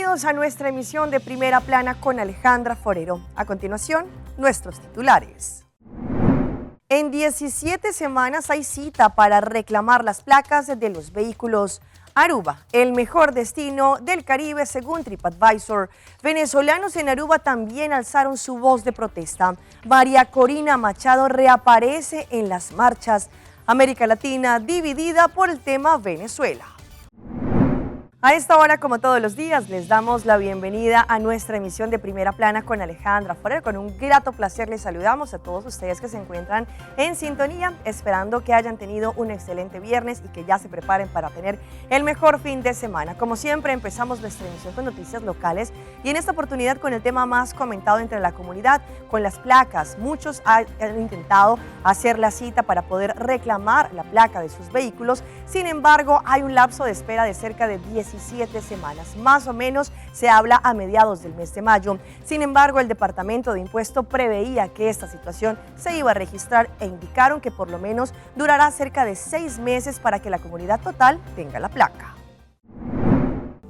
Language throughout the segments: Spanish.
Bienvenidos a nuestra emisión de Primera Plana con Alejandra Forero. A continuación, nuestros titulares. En 17 semanas hay cita para reclamar las placas de los vehículos. Aruba, el mejor destino del Caribe según TripAdvisor. Venezolanos en Aruba también alzaron su voz de protesta. María Corina Machado reaparece en las marchas. América Latina dividida por el tema Venezuela. A esta hora, como todos los días, les damos la bienvenida a nuestra emisión de Primera Plana con Alejandra Forero. Con un grato placer les saludamos a todos ustedes que se encuentran en sintonía, esperando que hayan tenido un excelente viernes y que ya se preparen para tener el mejor fin de semana. Como siempre, empezamos nuestra emisión con noticias locales y en esta oportunidad con el tema más comentado entre la comunidad, con las placas. Muchos han intentado hacer la cita para poder reclamar la placa de sus vehículos. Sin embargo, hay un lapso de espera de cerca de 17 semanas, más o menos se habla a mediados del mes de mayo. Sin embargo, el Departamento de Impuesto preveía que esta situación se iba a registrar e indicaron que por lo menos durará cerca de 6 meses para que la comunidad total tenga la placa.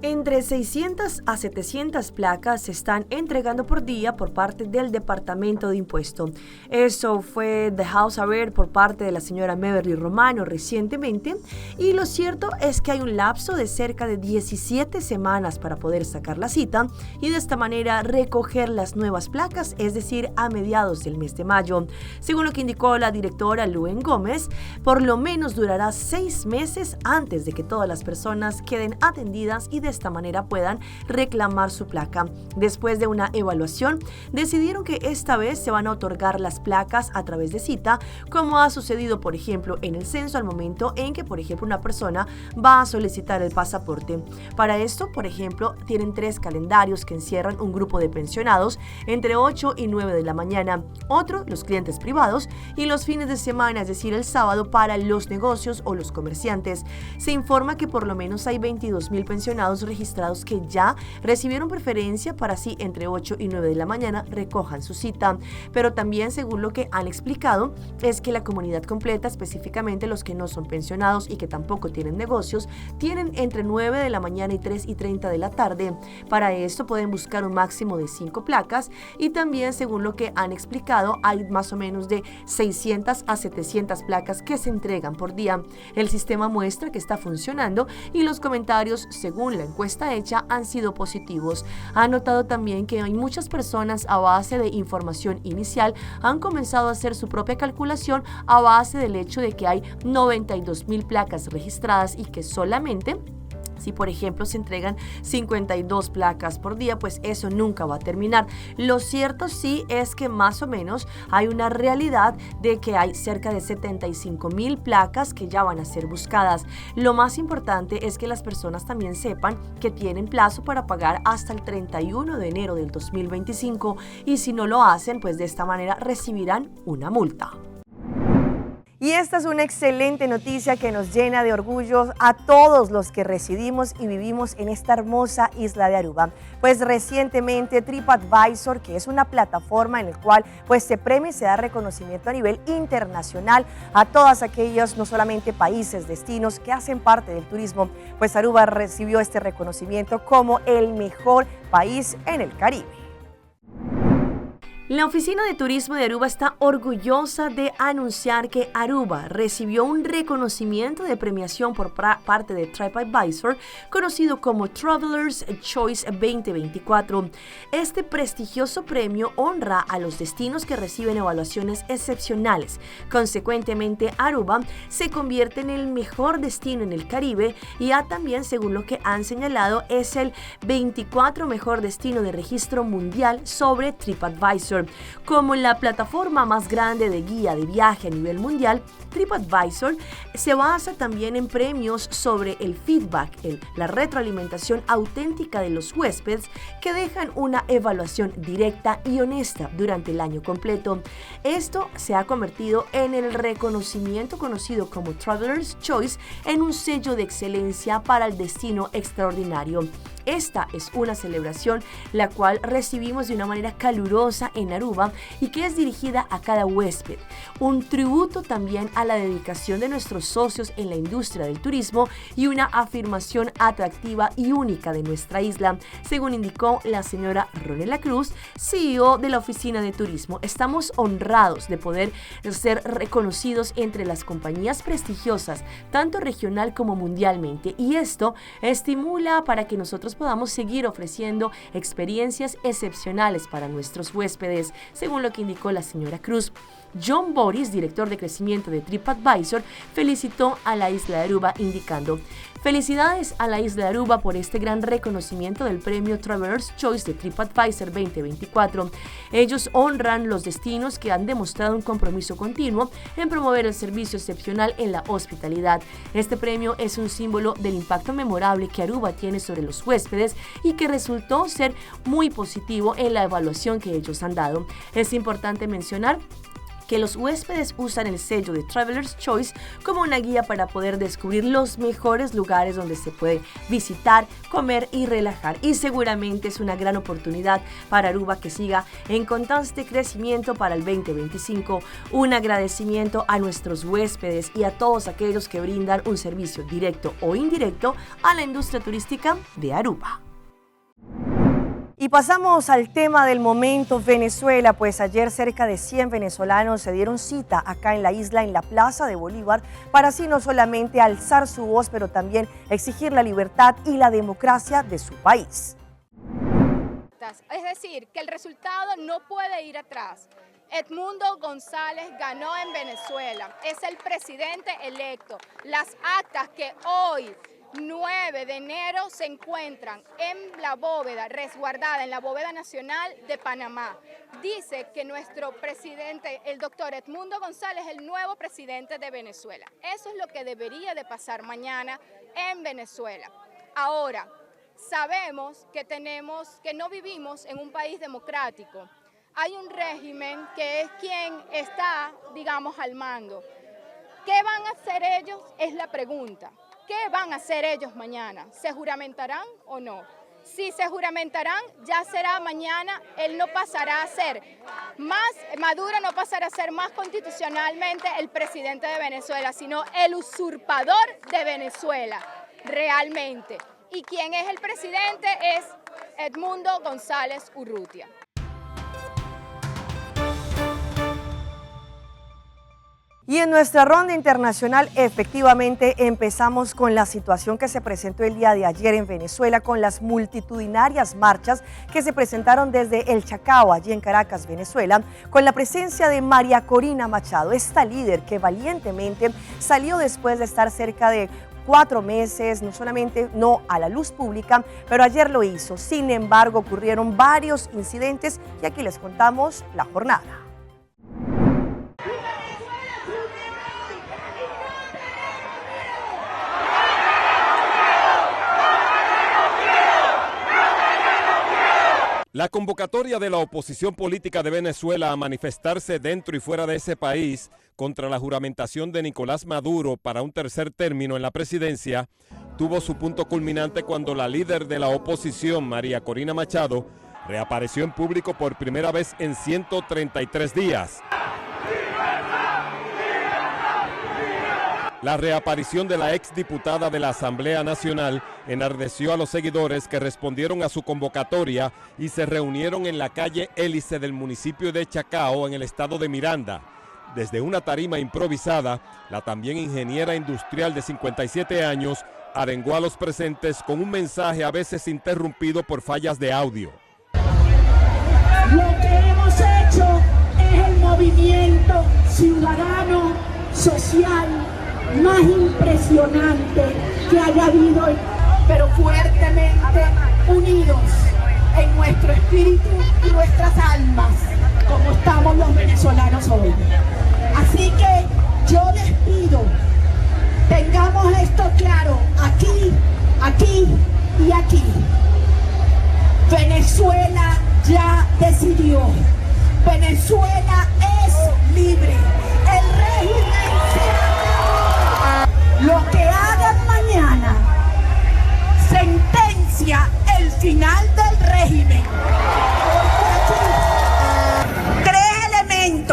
Entre 600 a 700 placas se están entregando por día por parte del Departamento de Impuesto. Eso fue dejado saber por parte de la señora Meverly Romano recientemente, y lo cierto es que hay un lapso de cerca de 17 semanas para poder sacar la cita y de esta manera recoger las nuevas placas, es decir, a mediados del mes de mayo. Según lo que indicó la directora Luen Gómez, por lo menos durará 6 meses antes de que todas las personas queden atendidas y de esta manera puedan reclamar su placa. Después de una evaluación, decidieron que esta vez se van a otorgar las placas a través de cita, como ha sucedido, por ejemplo, en el censo al momento en que, por ejemplo, una persona va a solicitar el pasaporte. Para esto, por ejemplo, tienen 3 calendarios que encierran un grupo de pensionados entre 8 y 9 de la mañana, otro, los clientes privados, y los fines de semana, es decir, el sábado, para los negocios o los comerciantes. Se informa que por lo menos hay 22,000 pensionados registrados que ya recibieron preferencia para así entre 8 y 9 de la mañana recojan su cita. Pero también, según lo que han explicado, es que la comunidad completa, específicamente los que no son pensionados y que tampoco tienen negocios, tienen entre 9 de la mañana y 3:30 de la tarde. Para esto pueden buscar un máximo de 5 placas y también, según lo que han explicado, hay más o menos de 600 a 700 placas que se entregan por día. El sistema muestra que está funcionando y los comentarios, según la encuesta hecha, han sido positivos. Ha notado también que hay muchas personas a base de información inicial han comenzado a hacer su propia calculación a base del hecho de que hay 92,000 placas registradas y que solamente, si por ejemplo se entregan 52 placas por día, pues eso nunca va a terminar. Lo cierto sí es que más o menos hay una realidad de que hay cerca de 75,000 placas que ya van a ser buscadas. Lo más importante es que las personas también sepan que tienen plazo para pagar hasta el 31 de enero del 2025 y si no lo hacen, pues de esta manera recibirán una multa. Y esta es una excelente noticia que nos llena de orgullo a todos los que residimos y vivimos en esta hermosa isla de Aruba. Pues recientemente TripAdvisor, que es una plataforma en la cual pues se premia y se da reconocimiento a nivel internacional a todos aquellos, no solamente países, destinos que hacen parte del turismo, pues Aruba recibió este reconocimiento como el mejor país en el Caribe. La Oficina de Turismo de Aruba está orgullosa de anunciar que Aruba recibió un reconocimiento de premiación por parte de TripAdvisor, conocido como Traveler's Choice 2024. Este prestigioso premio honra a los destinos que reciben evaluaciones excepcionales. Consecuentemente, Aruba se convierte en el mejor destino en el Caribe y también, según lo que han señalado, es el 24 mejor destino de registro mundial sobre TripAdvisor. Como la plataforma más grande de guía de viaje a nivel mundial, TripAdvisor se basa también en premios sobre el feedback, la retroalimentación auténtica de los huéspedes que dejan una evaluación directa y honesta durante el año completo. Esto se ha convertido en el reconocimiento conocido como Traveler's Choice en un sello de excelencia para el destino extraordinario. Esta es una celebración la cual recibimos de una manera calurosa en Aruba y que es dirigida a cada huésped. Un tributo también a la dedicación de nuestros socios en la industria del turismo y una afirmación atractiva y única de nuestra isla, según indicó la señora Ronela Cruz, CEO de la Oficina de Turismo. Estamos honrados de poder ser reconocidos entre las compañías prestigiosas, tanto regional como mundialmente, y esto estimula para que nosotros podamos seguir ofreciendo experiencias excepcionales para nuestros huéspedes, según lo que indicó la señora Cruz. John Boris, director de crecimiento de TripAdvisor, felicitó a la isla de Aruba indicando: felicidades a la isla de Aruba por este gran reconocimiento del premio Traveler's Choice de TripAdvisor 2024. Ellos honran los destinos que han demostrado un compromiso continuo en promover el servicio excepcional en la hospitalidad. Este premio es un símbolo del impacto memorable que Aruba tiene sobre los huéspedes y que resultó ser muy positivo en la evaluación que ellos han dado. Es importante mencionar que los huéspedes usan el sello de Traveler's Choice como una guía para poder descubrir los mejores lugares donde se puede visitar, comer y relajar. Y seguramente es una gran oportunidad para Aruba que siga en constante crecimiento para el 2025. Un agradecimiento a nuestros huéspedes y a todos aquellos que brindan un servicio directo o indirecto a la industria turística de Aruba. Y pasamos al tema del momento, Venezuela, pues ayer cerca de 100 venezolanos se dieron cita acá en la isla, en la Plaza de Bolívar, para así no solamente alzar su voz, pero también exigir la libertad y la democracia de su país. Es decir, que el resultado no puede ir atrás. Edmundo González ganó en Venezuela, es el presidente electo. Las actas que hoy, 9 de enero, se encuentran en la bóveda, resguardada en la bóveda nacional de Panamá. Dice que nuestro presidente, el doctor Edmundo González, es el nuevo presidente de Venezuela. Eso es lo que debería de pasar mañana en Venezuela. Ahora, sabemos que no vivimos en un país democrático. Hay un régimen que es quien está, digamos, al mando. ¿Qué van a hacer ellos? Es la pregunta. ¿Qué van a hacer ellos mañana? ¿Se juramentarán o no? Si se juramentarán, ya será mañana, él no pasará a ser más, Maduro no pasará a ser más constitucionalmente el presidente de Venezuela, sino el usurpador de Venezuela, realmente. Y quien es el presidente es Edmundo González Urrutia. Y en nuestra ronda internacional, efectivamente, empezamos con la situación que se presentó el día de ayer en Venezuela, con las multitudinarias marchas que se presentaron desde El Chacao, allí en Caracas, Venezuela, con la presencia de María Corina Machado, esta líder que valientemente salió después de estar cerca de 4 meses, no solamente no a la luz pública, pero ayer lo hizo. Sin embargo, ocurrieron varios incidentes y aquí les contamos la jornada. La convocatoria de la oposición política de Venezuela a manifestarse dentro y fuera de ese país contra la juramentación de Nicolás Maduro para un tercer término en la presidencia tuvo su punto culminante cuando la líder de la oposición, María Corina Machado, reapareció en público por primera vez en 133 días. La reaparición de la exdiputada de la Asamblea Nacional enardeció a los seguidores que respondieron a su convocatoria y se reunieron en la calle Hélice del municipio de Chacao, en el estado de Miranda. Desde una tarima improvisada, la también ingeniera industrial de 57 años arengó a los presentes con un mensaje a veces interrumpido por fallas de audio. Lo que hemos hecho es el movimiento ciudadano, social, más impresionante que haya habido, pero fuertemente unidos en nuestro espíritu y nuestras almas, como estamos los venezolanos hoy. Así que yo les pido, tengamos esto claro, aquí, aquí y aquí. Venezuela ya decidió. Venezuela es libre. El régimen se acabó. Lo que hagan mañana, sentencia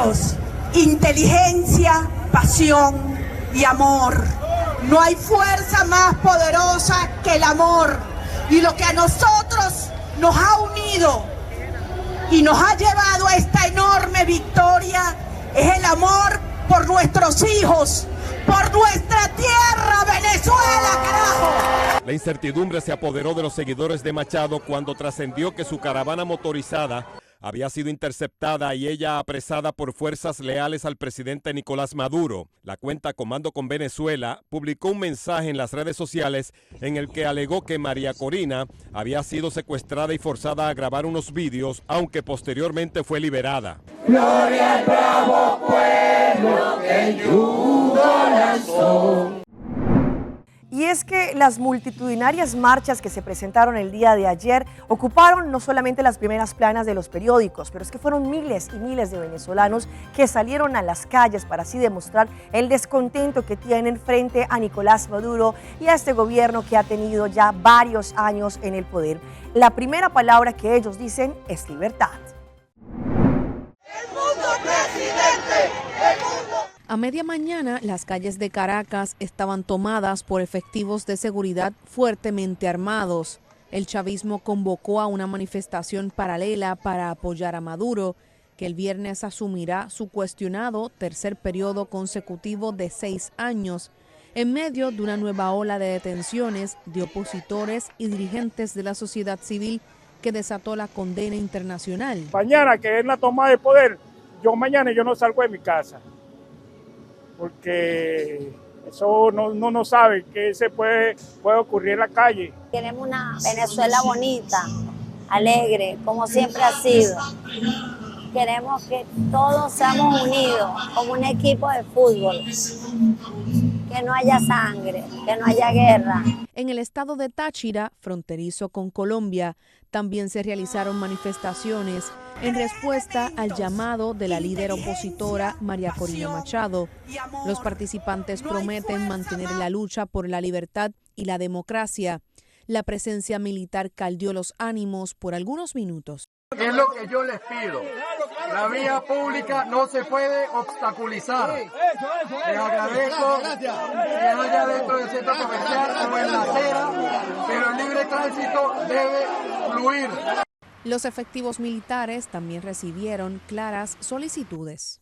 Dios, inteligencia, pasión y amor. No hay fuerza más poderosa que el amor. Y lo que a nosotros nos ha unido y nos ha llevado a esta enorme victoria es el amor por nuestros hijos, por nuestra tierra, Venezuela, carajo. La incertidumbre se apoderó de los seguidores de Machado cuando trascendió que su caravana motorizada había sido interceptada y ella apresada por fuerzas leales al presidente Nicolás Maduro. La cuenta Comando con Venezuela publicó un mensaje en las redes sociales en el que alegó que María Corina había sido secuestrada y forzada a grabar unos vídeos, aunque posteriormente fue liberada. Gloria al bravo pueblo que el yugo lanzó. Y es que las multitudinarias marchas que se presentaron el día de ayer ocuparon no solamente las primeras planas de los periódicos, pero es que fueron miles y miles de venezolanos que salieron a las calles para así demostrar el descontento que tienen frente a Nicolás Maduro y a este gobierno que ha tenido ya varios años en el poder. La primera palabra que ellos dicen es libertad. ¡El mundo, presidente! ¡El mundo! A media mañana, las calles de Caracas estaban tomadas por efectivos de seguridad fuertemente armados. El chavismo convocó a una manifestación paralela para apoyar a Maduro, que el viernes asumirá su cuestionado tercer periodo consecutivo de 6 años, en medio de una nueva ola de detenciones de opositores y dirigentes de la sociedad civil que desató la condena internacional. Mañana, que es la toma de poder, mañana yo no salgo de mi casa, porque eso no sabe qué se puede ocurrir en la calle. Queremos una Venezuela bonita, alegre, como siempre ha sido. Queremos que todos seamos unidos como un equipo de fútbol, que no haya sangre, que no haya guerra. En el estado de Táchira, fronterizo con Colombia, también se realizaron manifestaciones en respuesta al llamado de la líder opositora María Corina Machado. Los participantes prometen mantener la lucha por la libertad y la democracia. La presencia militar caldeó los ánimos por algunos minutos. Es lo que yo les pido. La vía pública no se puede obstaculizar. Les agradezco que haya dentro del centro comercial o en la acera, pero el libre tránsito debe fluir. Los efectivos militares también recibieron claras solicitudes.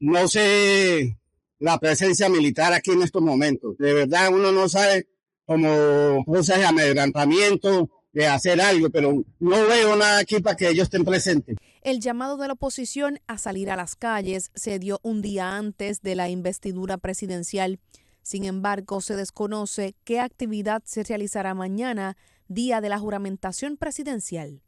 No sé la presencia militar aquí en estos momentos. De verdad uno no sabe como cosas de amedrentamiento, de hacer algo, pero no veo nada aquí para que ellos estén presentes. El llamado de la oposición a salir a las calles se dio un día antes de la investidura presidencial. Sin embargo, se desconoce qué actividad se realizará mañana, día de la juramentación presidencial.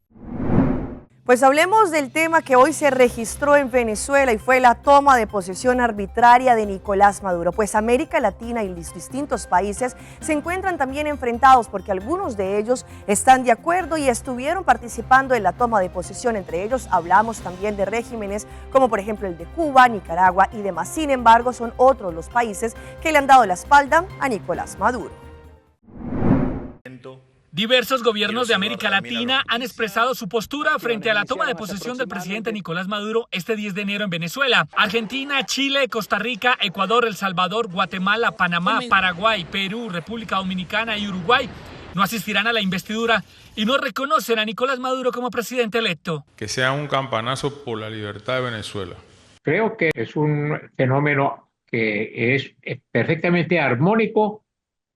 Pues hablemos del tema que hoy se registró en Venezuela y fue la toma de posesión arbitraria de Nicolás Maduro. Pues América Latina y los distintos países se encuentran también enfrentados porque algunos de ellos están de acuerdo y estuvieron participando en la toma de posesión. Entre ellos hablamos también de regímenes como por ejemplo el de Cuba, Nicaragua y demás. Sin embargo, son otros los países que le han dado la espalda a Nicolás Maduro. Diversos gobiernos de América Latina han expresado su postura frente a la toma de posesión del presidente Nicolás Maduro este 10 de enero en Venezuela. Argentina, Chile, Costa Rica, Ecuador, El Salvador, Guatemala, Panamá, Paraguay, Perú, República Dominicana y Uruguay no asistirán a la investidura y no reconocen a Nicolás Maduro como presidente electo. Que sea un campanazo por la libertad de Venezuela. Creo que es un fenómeno que es perfectamente armónico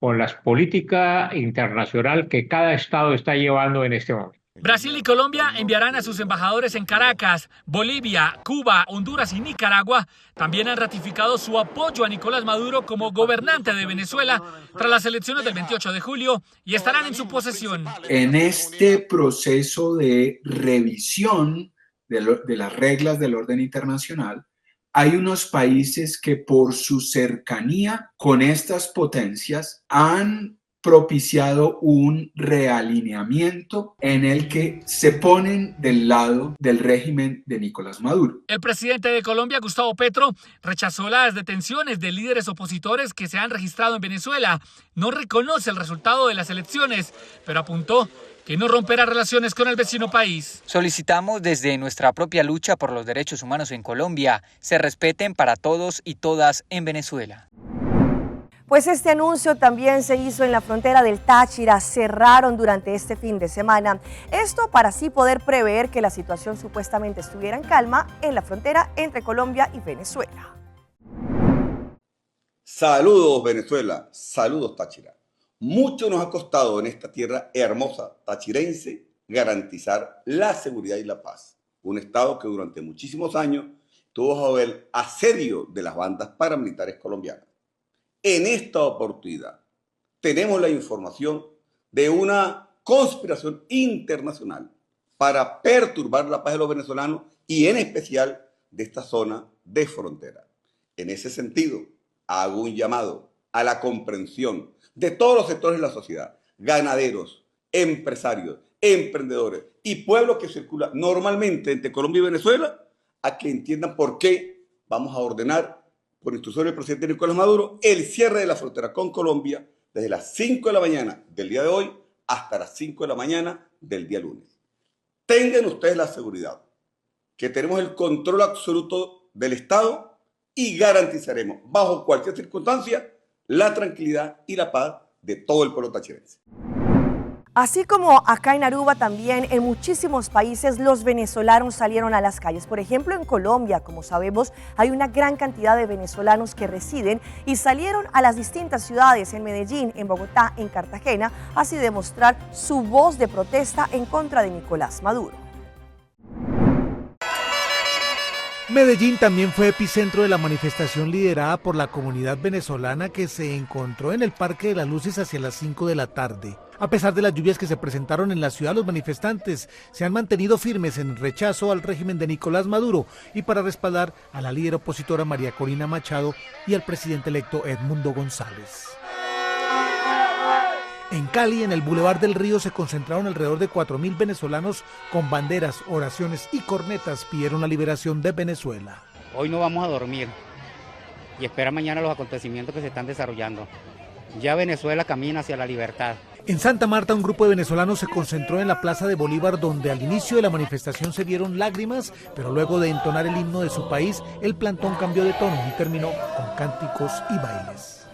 con la política internacional que cada estado está llevando en este momento. Brasil y Colombia enviarán a sus embajadores en Caracas. Bolivia, Cuba, Honduras y Nicaragua también han ratificado su apoyo a Nicolás Maduro como gobernante de Venezuela tras las elecciones del 28 de julio y estarán en su posesión. En este proceso de revisión de las reglas del orden internacional, hay unos países que por su cercanía con estas potencias han propiciado un realineamiento en el que se ponen del lado del régimen de Nicolás Maduro. El presidente de Colombia, Gustavo Petro, rechazó las detenciones de líderes opositores que se han registrado en Venezuela. No reconoce el resultado de las elecciones, pero apuntó que no romperá relaciones con el vecino país. Solicitamos desde nuestra propia lucha por los derechos humanos en Colombia se respeten para todos y todas en Venezuela. Pues este anuncio también se hizo en la frontera del Táchira, cerraron durante este fin de semana. Esto para así poder prever que la situación supuestamente estuviera en calma en la frontera entre Colombia y Venezuela. Saludos Venezuela, saludos Táchira. Mucho nos ha costado en esta tierra hermosa tachirense garantizar la seguridad y la paz. Un estado que durante muchísimos años tuvo bajo el asedio de las bandas paramilitares colombianas. En esta oportunidad tenemos la información de una conspiración internacional para perturbar la paz de los venezolanos y en especial de esta zona de frontera. En ese sentido, hago un llamado a la comprensión de todos los sectores de la sociedad, ganaderos, empresarios, emprendedores y pueblos que circulan normalmente entre Colombia y Venezuela, a que entiendan por qué vamos a ordenar por instrucción del presidente Nicolás Maduro, el cierre de la frontera con Colombia desde las 5 de la mañana del día de hoy hasta las 5 de la mañana del día lunes. Tengan ustedes la seguridad que tenemos el control absoluto del Estado y garantizaremos bajo cualquier circunstancia la tranquilidad y la paz de todo el pueblo tachirense. Así como acá en Aruba, también en muchísimos países los venezolanos salieron a las calles. Por ejemplo, en Colombia, como sabemos, hay una gran cantidad de venezolanos que residen y salieron a las distintas ciudades, en Medellín, en Bogotá, en Cartagena, así demostrar su voz de protesta en contra de Nicolás Maduro. Medellín también fue epicentro de la manifestación liderada por la comunidad venezolana que se encontró en el Parque de las Luces hacia las 5 de la tarde. A pesar de las lluvias que se presentaron en la ciudad, los manifestantes se han mantenido firmes en rechazo al régimen de Nicolás Maduro y para respaldar a la líder opositora María Corina Machado y al presidente electo Edmundo González. En Cali, en el Boulevard del Río, se concentraron alrededor de 4.000 venezolanos con banderas, oraciones y cornetas. Pidieron la liberación de Venezuela. Hoy no vamos a dormir y espera mañana los acontecimientos que se están desarrollando. Ya Venezuela camina hacia la libertad. En Santa Marta, un grupo de venezolanos se concentró en la Plaza de Bolívar, donde al inicio de la manifestación se vieron lágrimas, pero luego de entonar el himno de su país, el plantón cambió de tono y terminó con cánticos y bailes.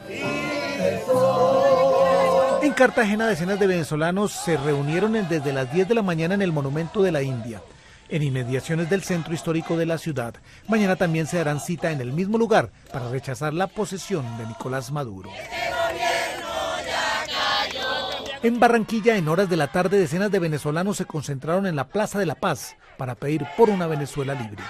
En Cartagena, decenas de venezolanos se reunieron desde las 10 de la mañana en el Monumento de la India, en inmediaciones del centro histórico de la ciudad. Mañana también se darán cita en el mismo lugar para rechazar la posesión de Nicolás Maduro. En Barranquilla, en horas de la tarde, decenas de venezolanos se concentraron en la Plaza de la Paz para pedir por una Venezuela libre.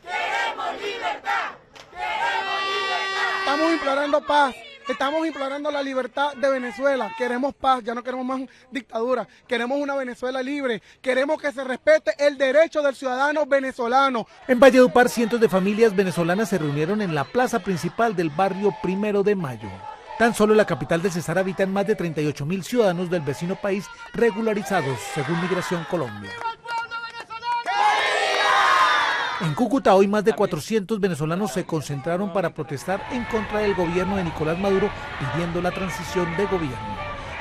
¡Queremos libertad! ¡Queremos libertad! Estamos implorando paz. Estamos implorando la libertad de Venezuela. Queremos paz, ya no queremos más dictadura. Queremos una Venezuela libre. Queremos que se respete el derecho del ciudadano venezolano. En Valledupar, cientos de familias venezolanas se reunieron en la plaza principal del barrio 1 de Mayo. Tan solo en la capital del Cesar habitan más de 38.000 ciudadanos del vecino país regularizados, según Migración Colombia. En Cúcuta, hoy más de 400 venezolanos se concentraron para protestar en contra del gobierno de Nicolás Maduro, pidiendo la transición de gobierno.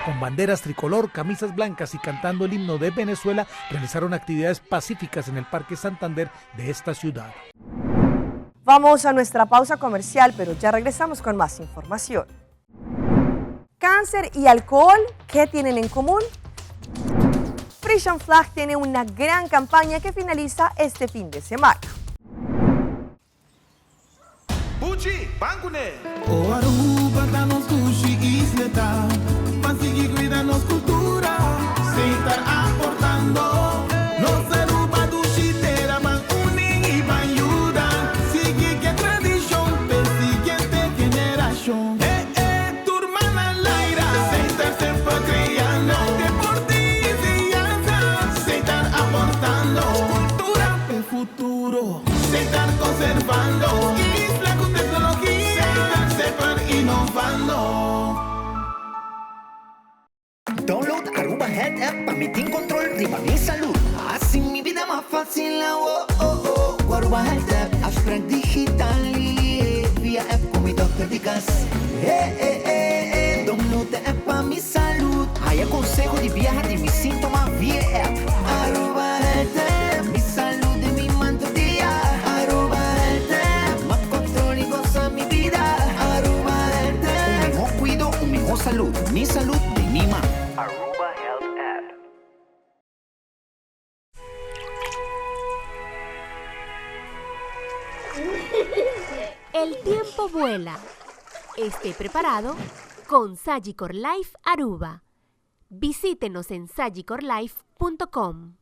Con banderas tricolor, camisas blancas y cantando el himno de Venezuela, realizaron actividades pacíficas en el Parque Santander de esta ciudad. Vamos a nuestra pausa comercial, pero ya regresamos con más información. Cáncer y alcohol, ¿qué tienen en común? Frisian Flag tiene una gran campaña que finaliza este fin de semana. Buchi, Bangune. O Aruba, danos sushi isleta, Pasigi, cuídanos cultura, se estar aportando. Los Aruba, dushi, tera, van unen y van ayudan. Sigue que tradición, de siguiente generación. Tu hermana Laira, se estar siempre creando. Se están conservando, isla con tecnología, se están innovando. Health App para mí te control, riva mi salud. Así mi vida más fácil, Guaruba Health App, abstract digital, via app con mi doctor Dicas. Download the app para mi salud. Hay consejo de viajar de mis síntomas via app. Aruba Health App, mi salud de mi manto día. Aruba Health App, más control y goza mi vida. Aruba Health App, un mejor cuido, un mejor salud. Mi salud de mi mano. Aruba Health App. El tiempo vuela. Esté preparado con Sagicor Life Aruba. Visítenos en sagicorlife.com.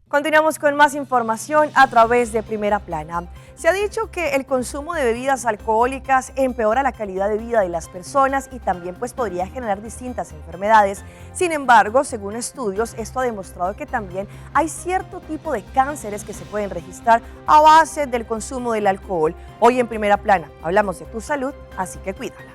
Continuamos con más información a través de Primera Plana. Se ha dicho que el consumo de bebidas alcohólicas empeora la calidad de vida de las personas y también podría generar distintas enfermedades. Sin embargo, según estudios, esto ha demostrado que también hay cierto tipo de cánceres que se pueden registrar a base del consumo del alcohol. Hoy en Primera Plana hablamos de tu salud, así que cuídala.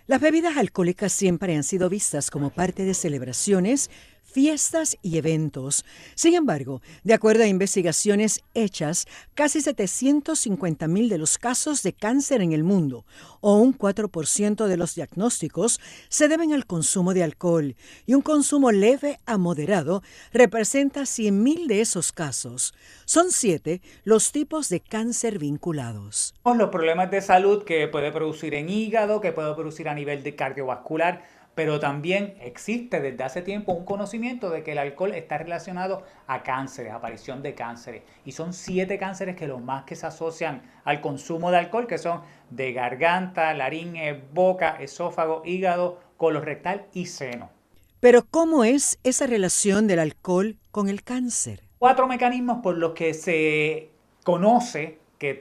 Las bebidas alcohólicas siempre han sido vistas como parte de celebraciones, fiestas y eventos. Sin embargo, de acuerdo a investigaciones hechas, casi 750,000 de los casos de cáncer en el mundo, o un 4% de los diagnósticos, se deben al consumo de alcohol, y un consumo leve a moderado representa 100,000 de esos casos. Son 7 los tipos de cáncer vinculados. Los problemas de salud que puede producir en hígado, que puede producir a nivel de cardiovascular, pero también existe desde hace tiempo un conocimiento de que el alcohol está relacionado a cánceres, aparición de cánceres. Y son 7 cánceres que los más que se asocian al consumo de alcohol, que son de garganta, laringe, boca, esófago, hígado, colorectal y seno. Pero ¿cómo es esa relación del alcohol con el cáncer? 4 mecanismos por los que se conoce que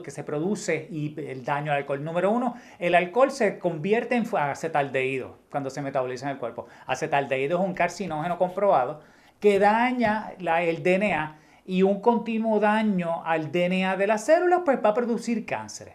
se produce y el daño al alcohol. Número 1, el alcohol se convierte en acetaldehído cuando se metaboliza en el cuerpo. Acetaldehído es un carcinógeno comprobado que daña el DNA, y un continuo daño al DNA de las células va a producir cánceres.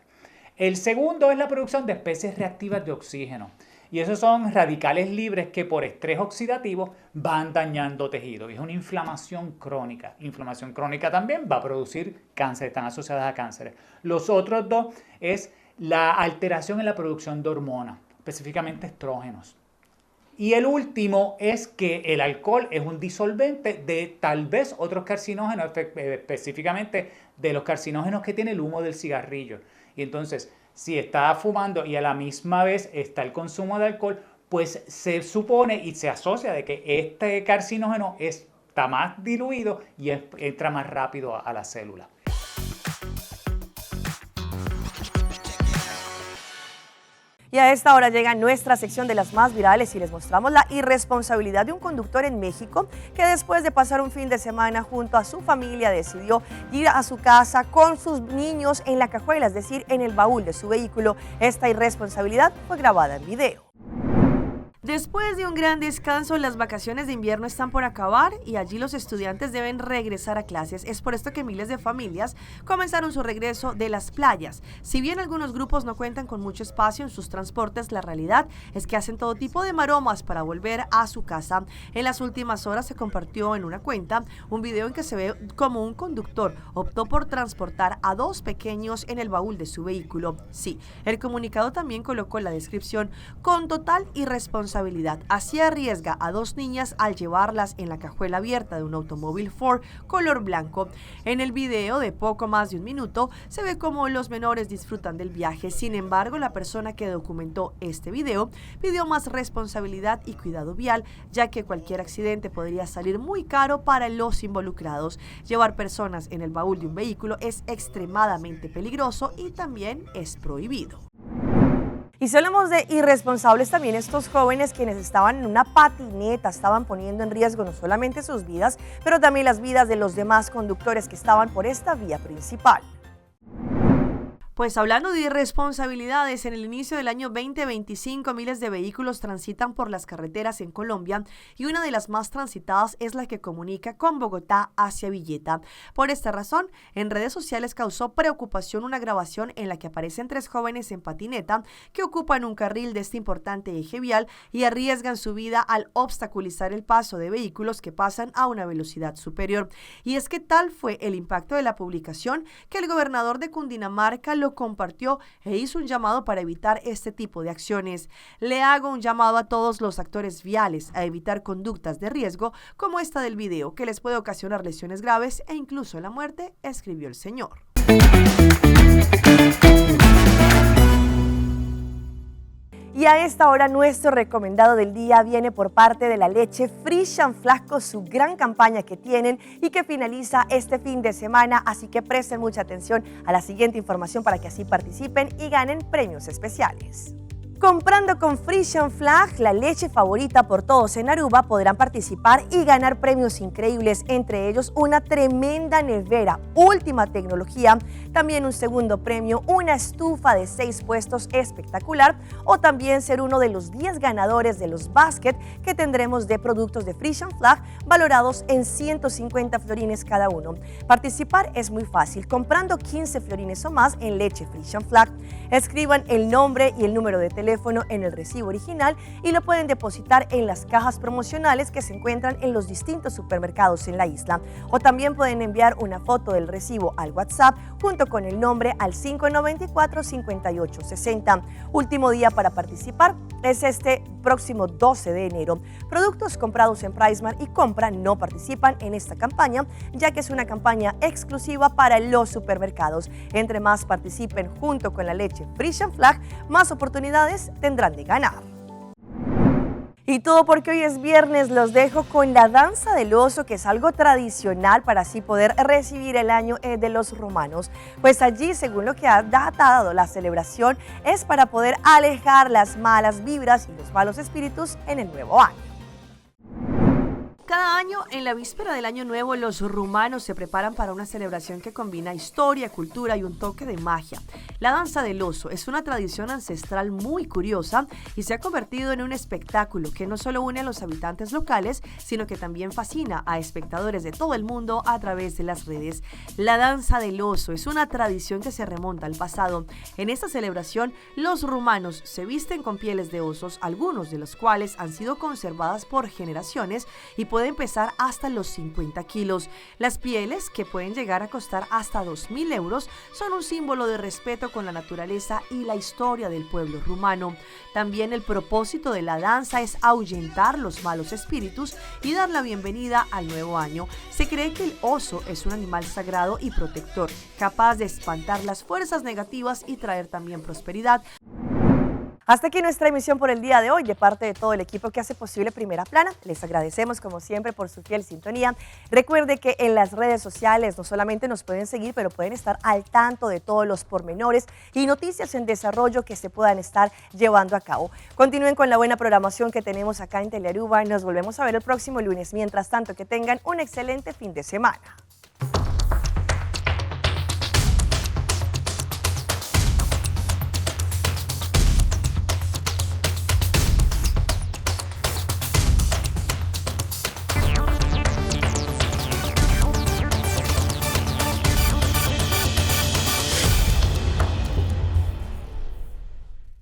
El segundo es la producción de especies reactivas de oxígeno. Y esos son radicales libres que por estrés oxidativo van dañando tejido. Y es una inflamación crónica. Inflamación crónica también va a producir cáncer, están asociadas a cánceres. Los otros 2 es la alteración en la producción de hormonas, específicamente estrógenos. Y el último es que el alcohol es un disolvente de tal vez otros carcinógenos, específicamente de los carcinógenos que tiene el humo del cigarrillo. Y entonces, si está fumando y a la misma vez está el consumo de alcohol, pues se supone y se asocia de que este carcinógeno está más diluido y entra más rápido a la célula. Y a esta hora llega nuestra sección de las más virales y les mostramos la irresponsabilidad de un conductor en México que después de pasar un fin de semana junto a su familia decidió ir a su casa con sus niños en la cajuela, es decir, en el baúl de su vehículo. Esta irresponsabilidad fue grabada en video. Después de un gran descanso, las vacaciones de invierno están por acabar y allí los estudiantes deben regresar a clases. Es por esto que miles de familias comenzaron su regreso de las playas. Si bien algunos grupos no cuentan con mucho espacio en sus transportes, la realidad es que hacen todo tipo de maromas para volver a su casa. En las últimas horas se compartió en una cuenta un video en que se ve como un conductor optó por transportar a 2 pequeños en el baúl de su vehículo. Sí, el comunicado también colocó la descripción: con total irresponsabilidad. Así arriesga a 2 niñas al llevarlas en la cajuela abierta de un automóvil Ford color blanco. En el video de poco más de un minuto se ve cómo los menores disfrutan del viaje. Sin embargo, la persona que documentó este video pidió más responsabilidad y cuidado vial, ya que cualquier accidente podría salir muy caro para los involucrados. Llevar personas en el baúl de un vehículo es extremadamente peligroso y también es prohibido. Y si hablamos de irresponsables, también estos jóvenes quienes estaban en una patineta estaban poniendo en riesgo no solamente sus vidas, pero también las vidas de los demás conductores que estaban por esta vía principal. Pues hablando de irresponsabilidades, en el inicio del año 2025 miles de vehículos transitan por las carreteras en Colombia y una de las más transitadas es la que comunica con Bogotá hacia Villeta. Por esta razón, en redes sociales causó preocupación una grabación en la que aparecen 3 jóvenes en patineta que ocupan un carril de este importante eje vial y arriesgan su vida al obstaculizar el paso de vehículos que pasan a una velocidad superior. Y es que tal fue el impacto de la publicación que el gobernador de Cundinamarca lo compartió e hizo un llamado para evitar este tipo de acciones. Le hago un llamado a todos los actores viales a evitar conductas de riesgo como esta del video, que les puede ocasionar lesiones graves e incluso la muerte, escribió el señor. Y a esta hora nuestro recomendado del día viene por parte de la leche Frisch & Flach, su gran campaña que tienen y que finaliza este fin de semana, así que presten mucha atención a la siguiente información para que así participen y ganen premios especiales. Comprando con Frisch & Flach, la leche favorita por todos en Aruba, podrán participar y ganar premios increíbles, entre ellos una tremenda nevera, última tecnología, también un segundo premio, una estufa de 6 puestos espectacular, o también ser uno de los 10 ganadores de los baskets que tendremos de productos de Frisch & Flach valorados en 150 florines cada uno. Participar es muy fácil, comprando 15 florines o más en leche Frisch & Flach. Escriban el nombre y el número de teléfono en el recibo original y lo pueden depositar en las cajas promocionales que se encuentran en los distintos supermercados en la isla. O también pueden enviar una foto del recibo al WhatsApp junto con el nombre al 594-5860. Último día para participar es este próximo 12 de enero. Productos comprados en PriceMart y Compra no participan en esta campaña, ya que es una campaña exclusiva para los supermercados. Entre más participen junto con la leche Frisch & Flach, más oportunidades tendrán de ganar. Y todo porque hoy es viernes, los dejo con la danza del oso, que es algo tradicional para así poder recibir el año de los romanos. Pues allí, según lo que ha datado la celebración, es para poder alejar las malas vibras y los malos espíritus en el nuevo año. Cada año, en la víspera del Año Nuevo, los rumanos se preparan para una celebración que combina historia, cultura y un toque de magia. La danza del oso es una tradición ancestral muy curiosa y se ha convertido en un espectáculo que no solo une a los habitantes locales, sino que también fascina a espectadores de todo el mundo a través de las redes. La danza del oso es una tradición que se remonta al pasado. En esta celebración, los rumanos se visten con pieles de osos, algunos de los cuales han sido conservadas por generaciones y pueden pesar hasta los 50 kilos. Las pieles, que pueden llegar a costar hasta 2.000 euros, son un símbolo de respeto con la naturaleza y la historia del pueblo rumano. También el propósito de la danza es ahuyentar los malos espíritus y dar la bienvenida al nuevo año. Se cree que el oso es un animal sagrado y protector, capaz de espantar las fuerzas negativas y traer también prosperidad. Hasta aquí nuestra emisión por el día de hoy. De parte de todo el equipo que hace posible Primera Plana, les agradecemos como siempre por su fiel sintonía. Recuerde que en las redes sociales no solamente nos pueden seguir, pero pueden estar al tanto de todos los pormenores y noticias en desarrollo que se puedan estar llevando a cabo. Continúen con la buena programación que tenemos acá en Telearuba y nos volvemos a ver el próximo lunes. Mientras tanto, que tengan un excelente fin de semana.